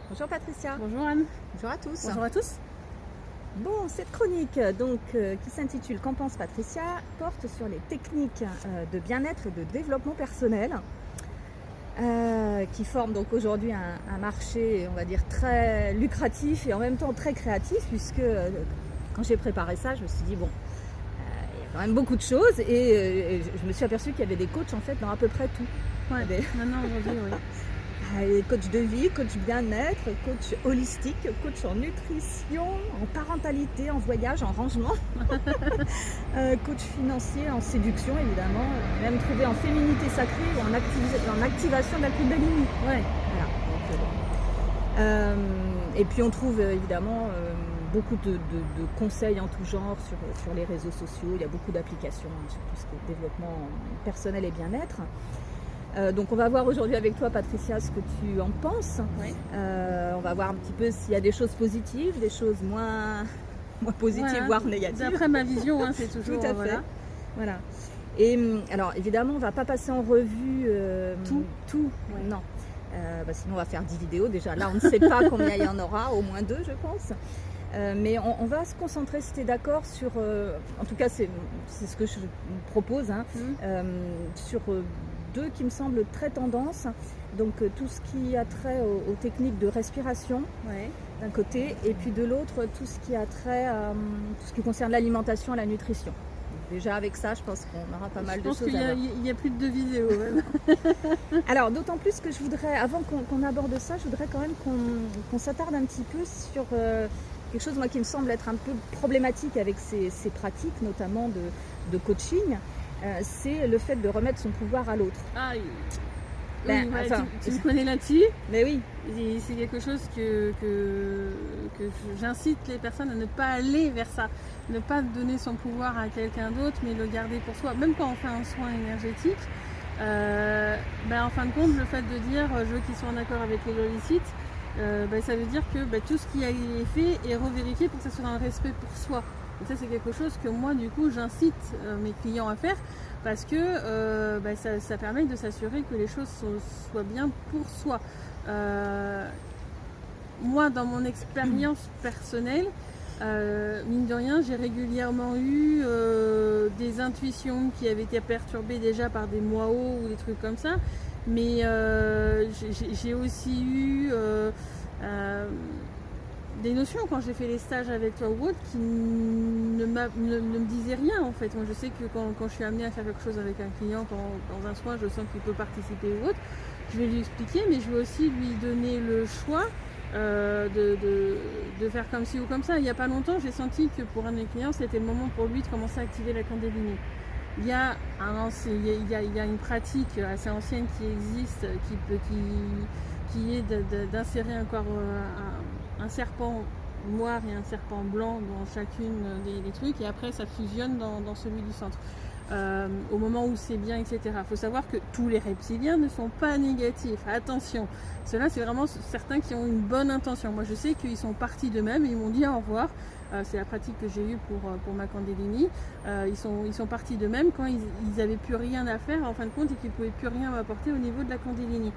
Bonjour Patricia. Bonjour Anne. Bonjour à tous. Bonjour à tous. Bon, cette chronique qui s'intitule Qu'en pense Patricia porte sur les techniques de bien-être et de développement personnel qui forment donc aujourd'hui un marché, on va dire, très lucratif et en même temps très créatif puisque quand j'ai préparé ça, je me suis dit bon, il y a quand même beaucoup de choses et je me suis aperçue qu'il y avait des coachs en fait dans à peu près tout. Ouais, maintenant aujourd'hui, oui. Coach de vie, coach bien-être, coach holistique, coach en nutrition, en parentalité, en voyage, en rangement, coach financier, en séduction évidemment, même trouvé en féminité sacrée ou en activation de la Kundalini. Ouais. Voilà. Et puis on trouve évidemment beaucoup de conseils en tout genre sur les réseaux sociaux. Il y a beaucoup d'applications sur tout ce qui est développement personnel et bien-être. Donc on va voir aujourd'hui avec toi Patricia ce que tu en penses. Ouais. On va voir un petit peu s'il y a des choses positives, des choses moins positives, Voilà. voire négatives. D'après ma vision, hein, c'est toujours. Tout à fait. Voilà. Et alors évidemment on ne va pas passer en revue tout. Ouais. Non. Sinon on va faire 10 vidéos déjà. Là on ne sait pas combien il y en aura, au moins 2 je pense. Mais on va se concentrer, si tu es d'accord, sur, en tout cas c'est ce que je propose, hein, sur 2 qui me semblent très tendance. Donc tout ce qui a trait aux techniques de respiration, Ouais. d'un côté, et puis de l'autre tout ce qui a trait à tout ce qui concerne l'alimentation et la nutrition. Donc, déjà avec ça, je pense qu'on aura pas mal de choses à voir. Je pense qu'il y a plus de 2 vidéos même. Alors d'autant plus que je voudrais, avant qu'on aborde ça, je voudrais quand même qu'on s'attarde un petit peu sur quelque chose moi, qui me semble être un peu problématique avec ces pratiques, notamment de coaching. C'est le fait de remettre son pouvoir à l'autre. Ah, Ben, oui, ouais, enfin, tu me connais là-dessus. Mais oui, Et c'est quelque chose que j'incite les personnes à ne pas aller vers ça. Ne pas donner son pouvoir à quelqu'un d'autre, mais le garder pour soi. Même quand on fait un soin énergétique, en fin de compte, le fait de dire je veux qu'ils soient en accord avec les holicites, ça veut dire que tout ce qui a été fait est revérifié pour que ça soit dans le respect pour soi. Et ça, c'est quelque chose que moi, du coup, j'incite mes clients à faire parce que ça permet de s'assurer que les choses soient bien pour soi. Moi, dans mon expérience personnelle, mine de rien, j'ai régulièrement eu des intuitions qui avaient été perturbées déjà par des mois-hauts ou des trucs comme ça. Mais j'ai aussi eu des notions quand j'ai fait les stages avec toi ou autre qui ne me disaient rien en fait. Moi je sais que quand je suis amenée à faire quelque chose avec un client, dans un soin je sens qu'il peut participer ou autre, je vais lui expliquer, mais je vais aussi lui donner le choix de faire comme ci ou comme ça. Il n'y a pas longtemps, j'ai senti que pour un de mes clients, c'était le moment pour lui de commencer à activer la Kundalini. Il y a une pratique assez ancienne qui existe, qui est d'insérer encore un serpent noir et un serpent blanc dans chacune des trucs, et après ça fusionne dans celui du centre. Au moment où c'est bien, etc. Il faut savoir que tous les reptiliens ne sont pas négatifs. Attention, ceux-là, c'est vraiment certains qui ont une bonne intention. Moi, je sais qu'ils sont partis d'eux-mêmes et ils m'ont dit au revoir. C'est la pratique que j'ai eue pour ma Kundalini. Ils sont partis d'eux-mêmes quand ils n'avaient plus rien à faire en fin de compte et qu'ils ne pouvaient plus rien m'apporter au niveau de la Kundalini.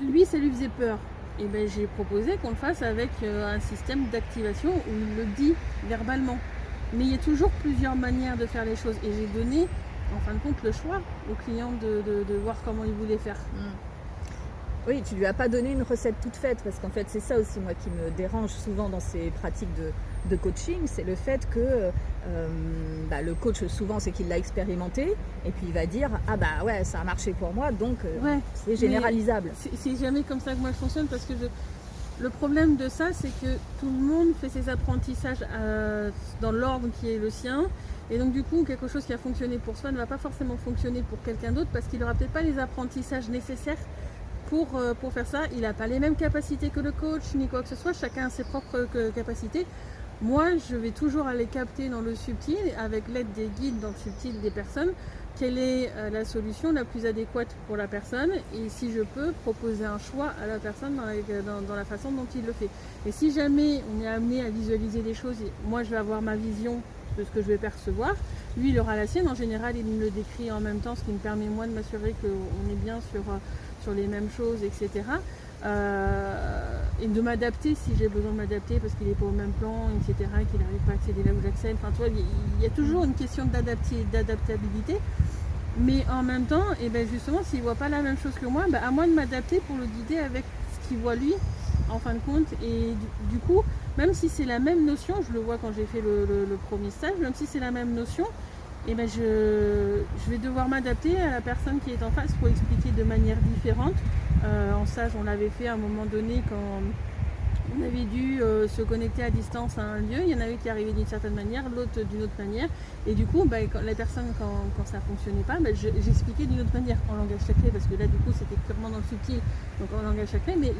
Lui, ça lui faisait peur. Et j'ai proposé qu'on le fasse avec un système d'activation où il le dit verbalement. Mais il y a toujours plusieurs manières de faire les choses. Et j'ai donné, en fin de compte, le choix au client de voir comment il voulait faire. Oui, tu lui as pas donné une recette toute faite, parce qu'en fait c'est ça aussi moi qui me dérange souvent dans ces pratiques de coaching, c'est le fait que le coach souvent c'est qu'il l'a expérimenté et puis il va dire ah bah ouais ça a marché pour moi donc c'est généralisable. C'est jamais comme ça que moi je fonctionne, parce que le problème de ça, c'est que tout le monde fait ses apprentissages dans l'ordre qui est le sien. Et donc du coup, quelque chose qui a fonctionné pour soi ne va pas forcément fonctionner pour quelqu'un d'autre, parce qu'il n'aura peut-être pas les apprentissages nécessaires pour faire ça. Il n'a pas les mêmes capacités que le coach, ni quoi que ce soit. Chacun a ses propres capacités. Moi, je vais toujours aller capter dans le subtil, avec l'aide des guides dans le subtil des personnes, quelle est la solution la plus adéquate pour la personne, et si je peux proposer un choix à la personne dans la façon dont il le fait. Et si jamais on est amené à visualiser des choses, moi je vais avoir ma vision de ce que je vais percevoir, lui il aura la sienne. En général il me le décrit en même temps, ce qui me permet moi de m'assurer qu'on est bien sur les mêmes choses, etc. et de m'adapter si j'ai besoin de m'adapter parce qu'il n'est pas au même plan, etc., qu'il n'arrive pas à accéder là où j'accède. Enfin, tu vois, il y a toujours une question d'adaptabilité. Mais en même temps, et ben justement, s'il ne voit pas la même chose que moi, à moi de m'adapter pour le guider avec ce qu'il voit lui, en fin de compte. Et du coup, même si c'est la même notion, je le vois quand j'ai fait le premier stage, même si c'est la même notion, et ben je vais devoir m'adapter à la personne qui est en face pour expliquer de manière différente. En stage, on l'avait fait à un moment donné quand on avait dû se connecter à distance à un lieu. Il y en avait qui arrivaient d'une certaine manière, l'autre d'une autre manière. Et du coup, quand la personne, quand ça ne fonctionnait pas, j'expliquais d'une autre manière, en langage sacré, parce que là, du coup, c'était purement dans le subtil, donc en langage sacré. Mais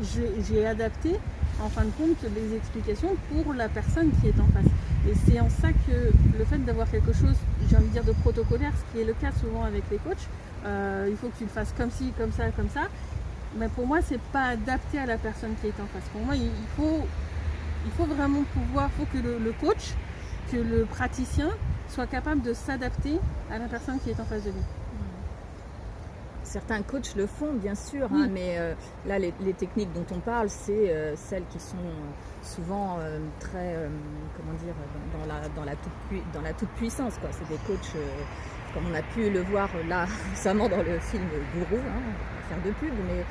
j'ai adapté, en fin de compte, les explications pour la personne qui est en face. Et c'est en ça que le fait d'avoir quelque chose, j'ai envie de dire, de protocolaire, ce qui est le cas souvent avec les coachs, il faut que tu le fasses comme ci, comme ça, comme ça. Mais pour moi, c'est pas adapté à la personne qui est en face. Pour moi, il faut vraiment pouvoir, il faut que le coach, que le praticien soit capable de s'adapter à la personne qui est en face de lui. Certains coachs le font, bien sûr, Oui. mais là, les techniques dont on parle, c'est celles qui sont souvent très, comment dire, dans la toute-puissance, quoi. C'est des coachs, comme on a pu le voir là récemment dans le film Gourou, on va faire de pub, mais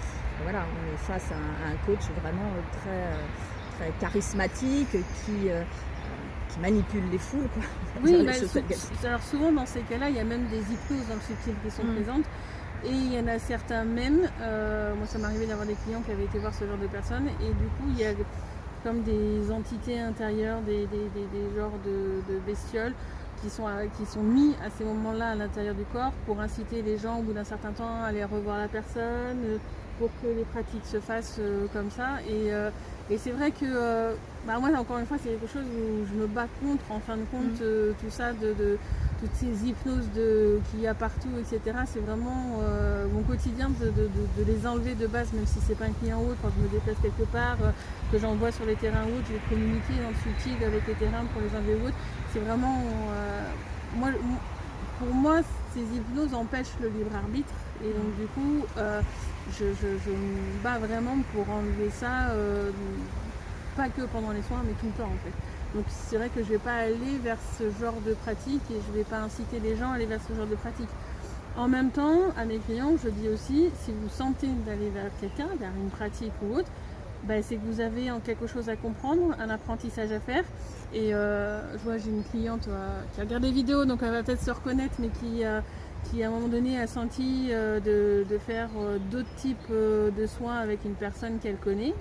voilà, on est face à un coach vraiment très charismatique qui manipule les foules, quoi. Oui, alors souvent dans ces cas-là, il y a même des hypnoses dans le subtil qui sont présentes. Et il y en a certains même, moi ça m'est arrivé d'avoir des clients qui avaient été voir ce genre de personnes, et du coup il y a comme des entités intérieures, des genres de bestioles qui sont mis à ces moments-là à l'intérieur du corps pour inciter les gens au bout d'un certain temps à aller revoir la personne, pour que les pratiques se fassent comme ça. Et c'est vrai que moi encore une fois c'est quelque chose où je me bats contre en fin de compte tout ça toutes ces hypnoses qu'il y a partout, etc. C'est vraiment mon quotidien de les enlever de base, même si c'est pas un client ou autre, quand je me déplace quelque part, que j'envoie sur les terrains ou autres, je vais communiquer dans le subtil avec les terrains pour les enlever ou autres. C'est vraiment pour moi ces hypnoses empêchent le libre arbitre, et donc du coup je me bats vraiment pour enlever ça, pas que pendant les soins mais tout le temps en fait. Donc c'est vrai que je ne vais pas aller vers ce genre de pratique et je ne vais pas inciter les gens à aller vers ce genre de pratique. En même temps, à mes clients, je dis aussi, si vous sentez d'aller vers quelqu'un, vers une pratique ou autre, c'est que vous avez quelque chose à comprendre, un apprentissage à faire. Et je vois, j'ai une cliente qui regarde des vidéos, donc elle va peut-être se reconnaître, mais qui à un moment donné a senti de faire d'autres types de soins avec une personne qu'elle connaît.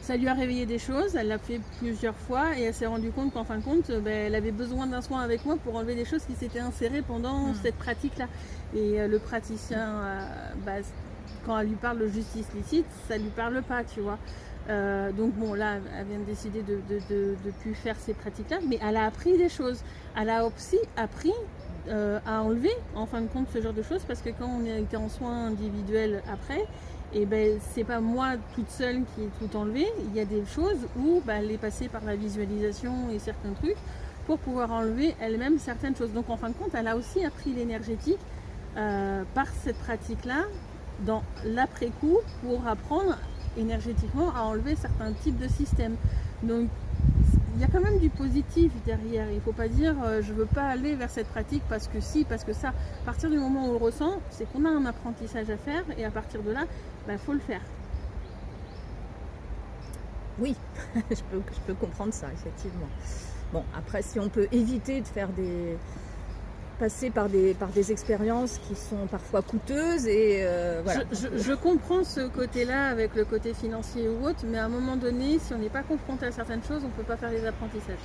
Ça lui a réveillé des choses, elle l'a fait plusieurs fois et elle s'est rendue compte qu'en fin de compte, elle avait besoin d'un soin avec moi pour enlever des choses qui s'étaient insérées pendant cette pratique-là. Et le praticien, quand elle lui parle de justice licite, ça lui parle pas, tu vois. Donc bon, là, elle vient de décider de plus faire ces pratiques-là, mais elle a appris des choses. Elle a aussi appris à enlever, en fin de compte, ce genre de choses, parce que quand on était en soins individuels après, et c'est pas moi toute seule qui ai tout enlevé. Il y a des choses où elle est passée par la visualisation et certains trucs pour pouvoir enlever elle-même certaines choses. Donc en fin de compte, elle a aussi appris l'énergétique par cette pratique-là dans l'après-coup pour apprendre énergétiquement à enlever certains types de systèmes. Donc il y a quand même du positif derrière. Il ne faut pas dire je ne veux pas aller vers cette pratique parce que si, parce que ça. À partir du moment où on le ressent, c'est qu'on a un apprentissage à faire et à partir de là, faut le faire. Oui, je peux comprendre ça, effectivement. Bon, après, si on peut éviter de faire passer par des expériences qui sont parfois coûteuses et voilà. Je comprends ce côté-là avec le côté financier ou autre, mais à un moment donné, si on n'est pas confronté à certaines choses, on ne peut pas faire les apprentissages.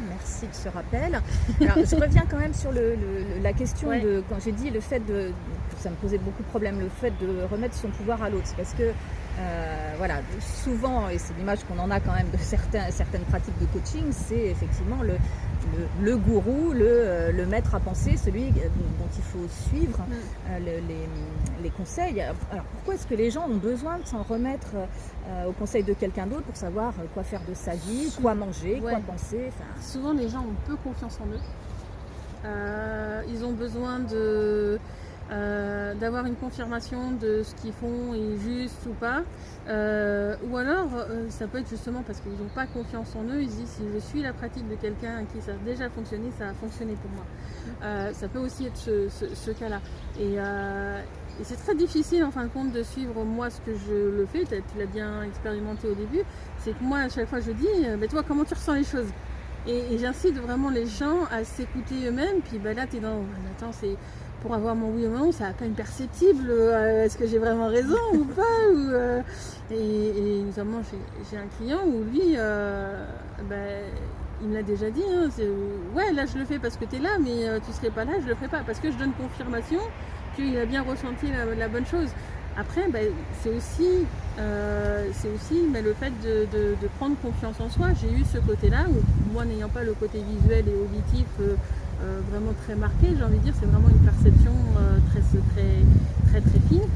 Merci de ce rappel. Alors, je reviens quand même sur la question de, quand j'ai dit le fait ça me posait beaucoup de problèmes, le fait de remettre son pouvoir à l'autre, parce que voilà, souvent, et c'est l'image qu'on en a quand même de certaines pratiques de coaching, c'est effectivement le gourou, le maître à penser, celui dont il faut suivre les conseils. Alors pourquoi est-ce que les gens ont besoin de s'en remettre au conseil de quelqu'un d'autre pour savoir quoi faire de sa vie, quoi manger, quoi penser, Souvent les gens ont peu confiance en eux. Ils ont besoin d'avoir une confirmation de ce qu'ils font est juste ou pas, ou alors ça peut être justement parce qu'ils n'ont pas confiance en eux, ils se disent si je suis la pratique de quelqu'un à qui ça a déjà fonctionné, ça a fonctionné pour moi. Ça peut aussi être ce cas-là. Et c'est très difficile en fin de compte de suivre moi ce que je le fais, tu l'as bien expérimenté au début, c'est que moi à chaque fois je dis, mais toi comment tu ressens les choses? Et j'incite vraiment les gens à s'écouter eux-mêmes, puis là tu es dans, attends, c'est pour avoir mon oui ou non, ça à peine perceptible, est-ce que j'ai vraiment raison ou pas et notamment j'ai un client où lui, il me l'a déjà dit, hein, ouais là je le fais parce que tu es là, mais tu serais pas là, je le ferai pas, parce que je donne confirmation qu'il a bien ressenti la bonne chose. Après, c'est aussi le fait de prendre confiance en soi. J'ai eu ce côté-là où moi, n'ayant pas le côté visuel et auditif vraiment très marqué, j'ai envie de dire, c'est vraiment une perception très fine.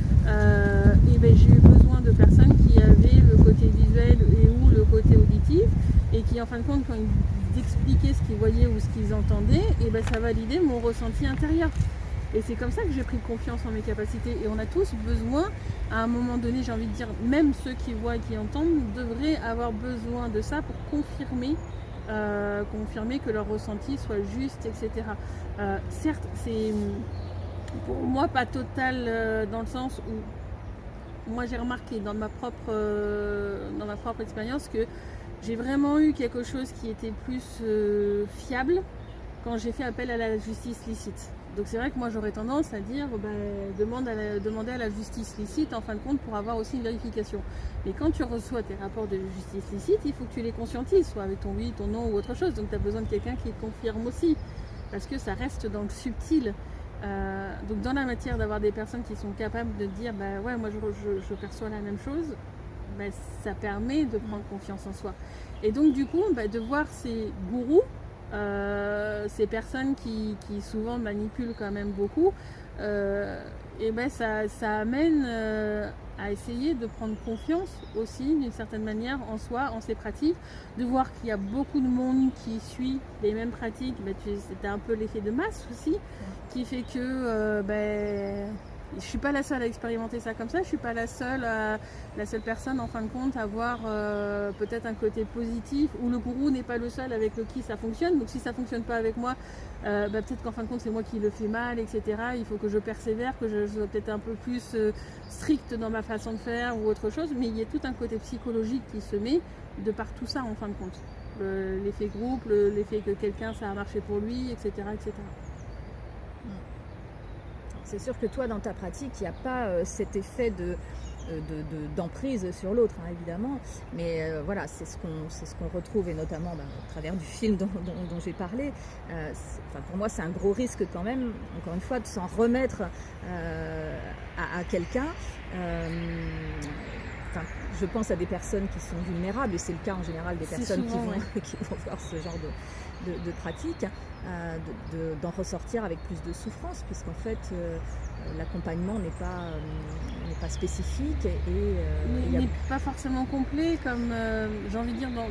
J'ai eu besoin de personnes qui avaient le côté visuel et ou le côté auditif et qui, en fin de compte, quand ils expliquaient ce qu'ils voyaient ou ce qu'ils entendaient, ça validait mon ressenti intérieur. Et c'est comme ça que j'ai pris confiance en mes capacités. Et on a tous besoin, à un moment donné, j'ai envie de dire, même ceux qui voient et qui entendent, devraient avoir besoin de ça pour confirmer que leur ressenti soit juste, etc. Certes, c'est pour moi pas total dans le sens où moi j'ai remarqué dans ma propre expérience que j'ai vraiment eu quelque chose qui était plus fiable quand j'ai fait appel à la justice licite. Donc c'est vrai que moi j'aurais tendance à dire demander à la justice licite en fin de compte pour avoir aussi une vérification. Mais quand tu reçois tes rapports de justice licite, il faut que tu les conscientises, soit avec ton oui, ton non ou autre chose. Donc tu as besoin de quelqu'un qui te confirme aussi, parce que ça reste dans le subtil. Donc dans la matière d'avoir des personnes qui sont capables de dire ouais moi je perçois la même chose, ça permet de prendre confiance en soi. Et donc du coup de voir ces gourous, ces personnes qui souvent manipulent quand même beaucoup, ça amène à essayer de prendre confiance aussi d'une certaine manière en soi, en ses pratiques, de voir qu'il y a beaucoup de monde qui suit les mêmes pratiques. C'était un peu l'effet de masse aussi, qui fait que je suis pas la seule à expérimenter ça comme ça, je suis pas la seule personne en fin de compte à voir peut-être un côté positif, où le gourou n'est pas le seul avec qui ça fonctionne. Donc si ça fonctionne pas avec moi, peut-être qu'en fin de compte c'est moi qui le fais mal, etc. Il faut que je persévère, que je sois peut-être un peu plus stricte dans ma façon de faire ou autre chose, mais il y a tout un côté psychologique qui se met de par tout ça en fin de compte. L'effet groupe, l'effet que quelqu'un ça a marché pour lui, etc. etc. C'est sûr que toi, dans ta pratique, il n'y a pas cet effet d'emprise sur l'autre, hein, évidemment. Mais voilà, c'est ce qu'on retrouve, et notamment à travers du film dont j'ai parlé. Pour moi, c'est un gros risque quand même, encore une fois, de s'en remettre à quelqu'un. Je pense à des personnes qui sont vulnérables, et c'est le cas en général des personnes qui vont voir ce genre de pratique, d'en ressortir avec plus de souffrance, puisqu'en fait l'accompagnement n'est pas spécifique et n'est pas forcément complet, comme j'ai envie de dire, moi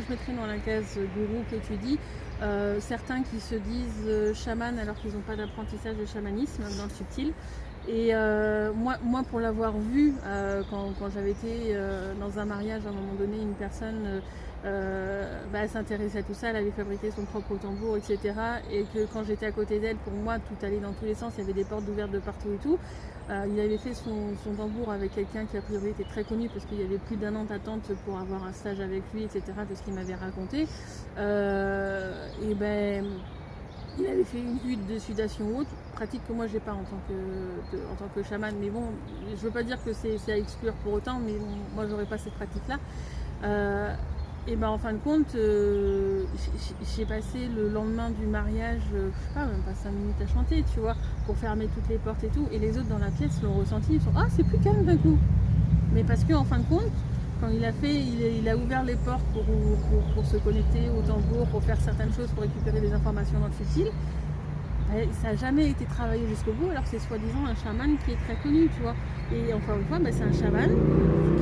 je mettrais dans la case gourou que tu dis, certains qui se disent chamans alors qu'ils n'ont pas d'apprentissage de chamanisme dans le subtil. Et moi pour l'avoir vu quand j'avais été dans un mariage à un moment donné, une personne elle s'intéressait à tout ça, elle avait fabriqué son propre tambour, etc. Et que quand j'étais à côté d'elle, pour moi tout allait dans tous les sens, il y avait des portes ouvertes de partout et tout. Il avait fait son tambour avec quelqu'un qui a priori était très connu parce qu'il y avait plus d'1 an d'attente pour avoir un stage avec lui, etc. de ce qu'il m'avait raconté. Il avait fait une hutte de sudation haute, pratique que moi j'ai pas en tant que chaman, mais bon, je veux pas dire que c'est à exclure pour autant, mais bon, moi j'aurais pas cette pratique-là. En fin de compte, j'ai passé le lendemain du mariage, je sais pas, même pas 5 minutes à chanter, tu vois, pour fermer toutes les portes et tout, et les autres dans la pièce l'ont ressenti, ils sont « Ah, c'est plus calme d'un coup !» Mais parce qu'en fin de compte, quand il a ouvert les portes pour se connecter au tambour, pour faire certaines choses, pour récupérer des informations dans le subtil, ça n'a jamais été travaillé jusqu'au bout, alors que c'est soi-disant un chaman qui est très connu, tu vois. Et encore une fois, c'est un chaman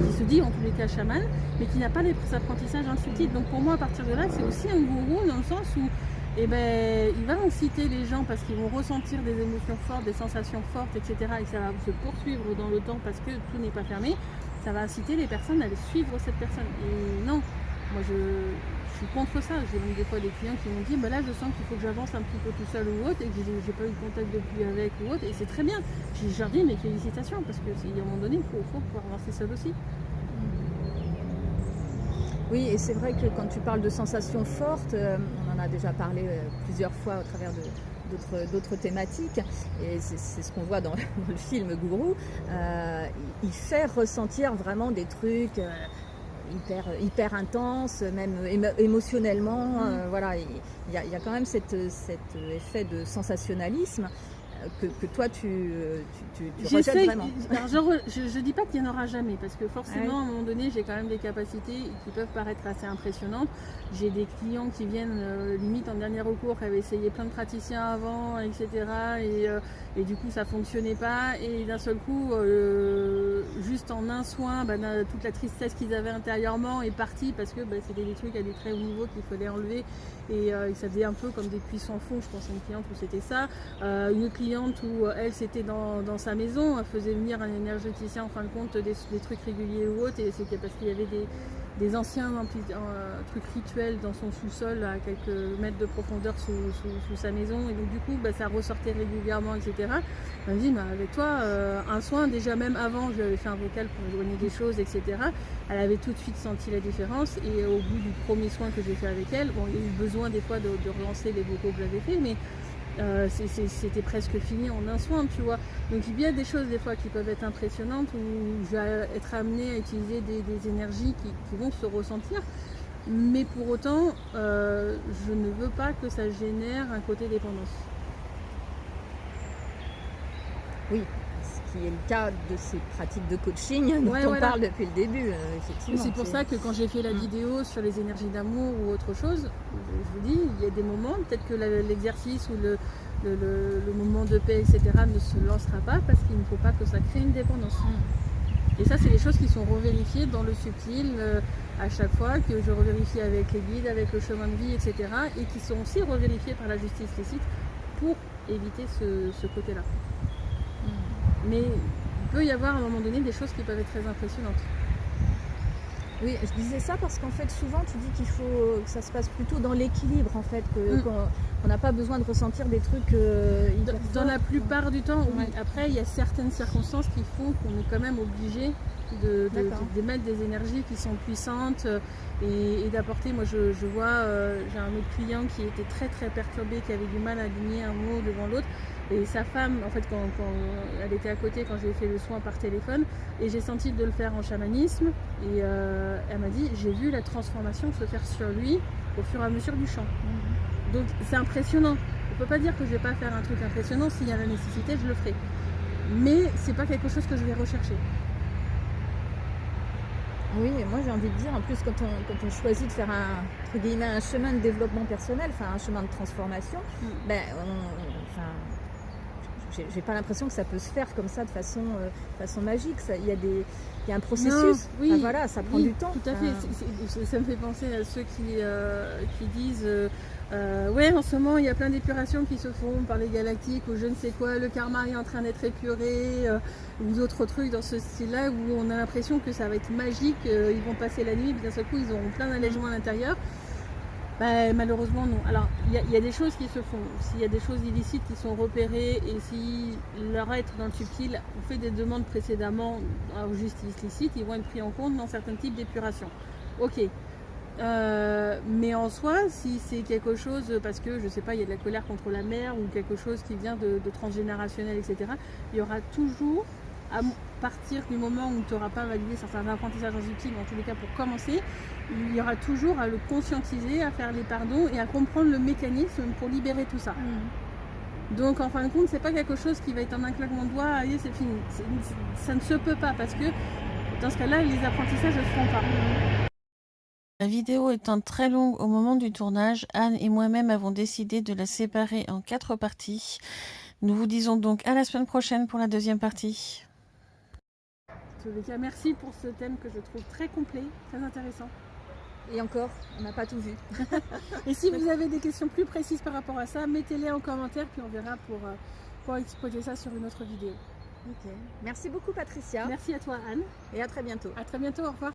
qui se dit en tous les cas chaman, mais qui n'a pas d'apprentissage dans le subtil. Donc pour moi, à partir de là, c'est aussi un gourou dans le sens où et ben il va inciter les gens parce qu'ils vont ressentir des émotions fortes, des sensations fortes, etc. Et que ça va se poursuivre dans le temps parce que tout n'est pas fermé. Ça va inciter les personnes à aller suivre cette personne. Et non, moi je suis contre ça. J'ai même des fois des clients qui m'ont dit bah là je sens qu'il faut que j'avance un petit peu tout seul ou autre et que j'ai pas eu de contact depuis avec ou autre. Et c'est très bien. Je leur dis mais félicitations parce que à un moment donné il faut pouvoir avancer seul aussi. Oui, et c'est vrai que quand tu parles de sensations fortes, on en a déjà parlé plusieurs fois au travers d'autres thématiques, et c'est ce qu'on voit dans le film Gourou. Il fait ressentir vraiment des trucs hyper intenses, même émotionnellement. Voilà, il y a quand même cet effet de sensationnalisme que toi tu rejettes vraiment. Alors je dis pas qu'il n'y en aura jamais parce que forcément à un moment donné j'ai quand même des capacités qui peuvent paraître assez impressionnantes. J'ai des clients qui viennent limite en dernier recours, qui avaient essayé plein de praticiens avant, etc. Et du coup ça fonctionnait pas et d'un seul coup juste en un soin toute la tristesse qu'ils avaient intérieurement est partie parce que c'était des trucs à des très hauts niveaux qu'il fallait enlever et ça faisait un peu comme des puits sans fond. Je pense à une cliente où c'était ça, une cliente où elle c'était dans sa maison, elle faisait venir un énergéticien en fin de compte des trucs réguliers ou autres et c'est parce qu'il y avait des anciens trucs rituels dans son sous-sol à quelques mètres de profondeur sous sa maison et donc du coup ça ressortait régulièrement, etc. Elle me dit avec toi un soin déjà, même avant je lui avais fait un vocal pour éloigner des choses, etc. Elle avait tout de suite senti la différence et au bout du premier soin que j'ai fait avec elle, bon il y a eu besoin des fois de relancer les vocaux que j'avais fait, mais c'était presque fini en un soin, tu vois. Donc il y a des choses des fois qui peuvent être impressionnantes où je vais être amenée à utiliser des énergies qui vont se ressentir, mais pour autant je ne veux pas que ça génère un côté dépendance. Oui, ce qui est le cas de ces pratiques de coaching dont on parle depuis le début, effectivement. C'est pour ça que quand j'ai fait la vidéo sur les énergies d'amour ou autre chose, je vous dis, il y a des moments, peut-être que l'exercice ou le moment de paix, etc. ne se lancera pas parce qu'il ne faut pas que ça crée une dépendance. Et ça, c'est des choses qui sont revérifiées dans le subtil à chaque fois, que je revérifie avec les guides, avec le chemin de vie, etc. Et qui sont aussi revérifiées par la justice licite pour éviter ce côté-là. Mais il peut y avoir à un moment donné des choses qui peuvent être très impressionnantes. Oui, je disais ça parce qu'en fait souvent tu dis qu'il faut que ça se passe plutôt dans l'équilibre en fait, qu'on n'a pas besoin de ressentir des trucs dans la plupart du temps, oui. Après il y a certaines circonstances qui font qu'on est quand même obligé d'émettre des énergies qui sont puissantes et d'apporter. Moi je vois, j'ai un autre client qui était très très perturbé, qui avait du mal à aligner un mot devant l'autre. Et sa femme, en fait, quand elle était à côté, quand j'ai fait le soin par téléphone, et j'ai senti de le faire en chamanisme, et elle m'a dit, j'ai vu la transformation se faire sur lui au fur et à mesure du chant. Donc c'est impressionnant. On ne peut pas dire que je ne vais pas faire un truc impressionnant, s'il y a la nécessité, je le ferai. Mais c'est pas quelque chose que je vais rechercher. Oui, et moi j'ai envie de dire, en plus quand on choisit de faire un chemin de développement personnel, un chemin de transformation, j'ai pas l'impression que ça peut se faire comme ça de façon magique. Il y a un processus. Non, voilà, ça prend du temps. Tout à fait. Ça me fait penser à ceux qui disent ouais, en ce moment il y a plein d'épurations qui se font par les galactiques ou je ne sais quoi, le karma est en train d'être épuré ou d'autres trucs dans ce style-là où on a l'impression que ça va être magique, ils vont passer la nuit et d'un seul coup ils auront plein d'allègements à l'intérieur. Malheureusement non. Alors il y a des choses qui se font. S'il y a des choses illicites qui sont repérées et si leur être dans le subtil, on fait des demandes précédemment aux justice licite, ils vont être pris en compte dans certains types d'épuration. Ok. Mais en soi, si c'est quelque chose, parce que je sais pas, il y a de la colère contre la mère ou quelque chose qui vient de transgénérationnel, etc., il y aura toujours, à partir du moment où tu n'auras pas validé certains apprentissages en subtil, en tous les cas pour commencer, il y aura toujours à le conscientiser, à faire les pardons et à comprendre le mécanisme pour libérer tout ça. Donc en fin de compte, c'est pas quelque chose qui va être en un claquement de doigts, allez c'est fini. Ça ne se peut pas parce que dans ce cas-là, les apprentissages ne se feront pas. La vidéo étant très longue au moment du tournage, Anne et moi-même avons décidé de la séparer en 4 parties. Nous vous disons donc à la semaine prochaine pour la deuxième partie. En tous les cas, merci pour ce thème que je trouve très complet, très intéressant. Et encore, on n'a pas tout vu. Et si vous avez des questions plus précises par rapport à ça, mettez-les en commentaire, puis on verra pour exposer ça sur une autre vidéo. Ok. Merci beaucoup Patricia. Merci à toi Anne. Et à très bientôt. À très bientôt, au revoir.